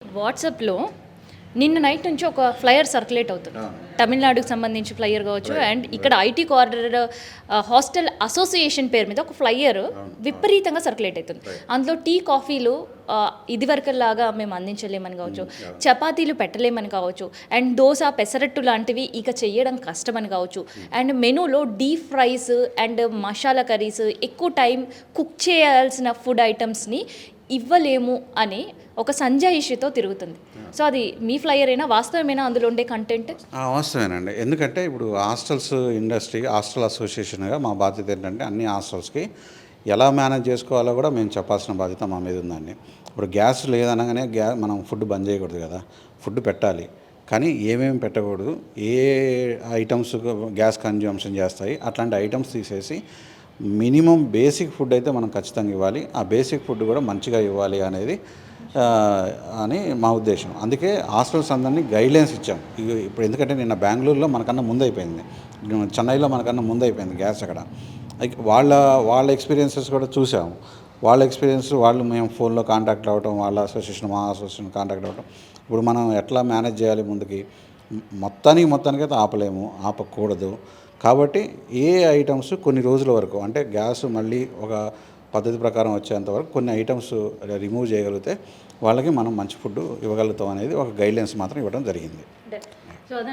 వాట్సాప్‌లో నిన్న నైట్ నుంచి ఒక ఫ్లైయర్ సర్క్యులేట్ అవుతుంది. తమిళనాడుకి సంబంధించి ఫ్లైయర్ కావచ్చు అండ్ ఇక్కడ ఐటీ కారిడార్ హాస్టల్ అసోసియేషన్ పేరు మీద ఒక ఫ్లైయర్ విపరీతంగా సర్క్యులేట్ అవుతుంది. అందులో టీ, కాఫీలు ఇదివరకులాగా మేము అందించలేమని కావచ్చు, చపాతీలు పెట్టలేమని కావచ్చు, అండ్ దోశ, పెసరట్టు లాంటివి ఇక చేయడం కష్టమని కావచ్చు, అండ్ మెనూలో deep fries and masala curries, ఎక్కువ టైం కుక్ చేయాల్సిన ఫుడ్ ఐటమ్స్ని ఇవ్వలేము అని ఒక సంజాయిషితో తిరుగుతుంది. సో అది మీ ఫ్లైయర్ అయినా వాస్తవమేనా అందులో ఉండే కంటెంట్? వాస్తవేనండి. ఎందుకంటే ఇప్పుడు హాస్టల్స్ ఇండస్ట్రీ, హాస్టల్ అసోసియేషన్‌గా మా బాధ్యత ఏంటంటే అన్ని హాస్టల్స్‌కి ఎలా మేనేజ్ చేసుకోవాలో కూడా మేము చెప్పాల్సిన బాధ్యత మా మీద ఉందండి. ఇప్పుడు గ్యాస్ లేదనగానే మనం ఫుడ్ బంద్ చేయకూడదు కదా! ఫుడ్ పెట్టాలి. కానీ ఏమేమి పెట్టకూడదు, ఏ ఐటమ్స్ గ్యాస్ కన్జంప్షన్ చేస్తాయి అట్లాంటి ఐటమ్స్ తీసేసి మినిమమ్ బేసిక్ ఫుడ్ అయితే మనం ఖచ్చితంగా ఇవ్వాలి. ఆ బేసిక్ ఫుడ్ కూడా మంచిగా ఇవ్వాలి అనేది అని మా ఉద్దేశం. అందుకే హాస్టల్స్ అందరినీ గైడ్లైన్స్ ఇచ్చాం. ఇప్పుడు ఎందుకంటే నిన్న బెంగళూరులో మనకన్నా ముందైపోయింది, చెన్నైలో మనకన్నా ముందైపోయింది గ్యాస్ అక్కడ. వాళ్ళ ఎక్స్పీరియన్సెస్ కూడా చూసాము. వాళ్ళ ఎక్స్పీరియన్స్ మేము ఫోన్లో కాంటాక్ట్ అవ్వటం, వాళ్ళ అసోసియేషన్ మా అసోసియేషన్ కాంటాక్ట్ అవ్వటం. ఇప్పుడు మనం ఎట్లా మేనేజ్ చేయాలి ముందుకి, మొత్తానికైతే ఆపకూడదు. కాబట్టి ఏ ఐటమ్స్ కొన్ని రోజుల వరకు, అంటే గ్యాస్ మళ్ళీ ఒక పద్ధతి ప్రకారం వచ్చేంత వరకు కొన్ని ఐటమ్స్ రిమూవ్ చేయగలిగితే వాళ్ళకి మనం మంచి ఫుడ్ ఇవ్వగలుగుతాం అనేది ఒక గైడ్లైన్స్ మాత్రం ఇవ్వడం జరిగింది.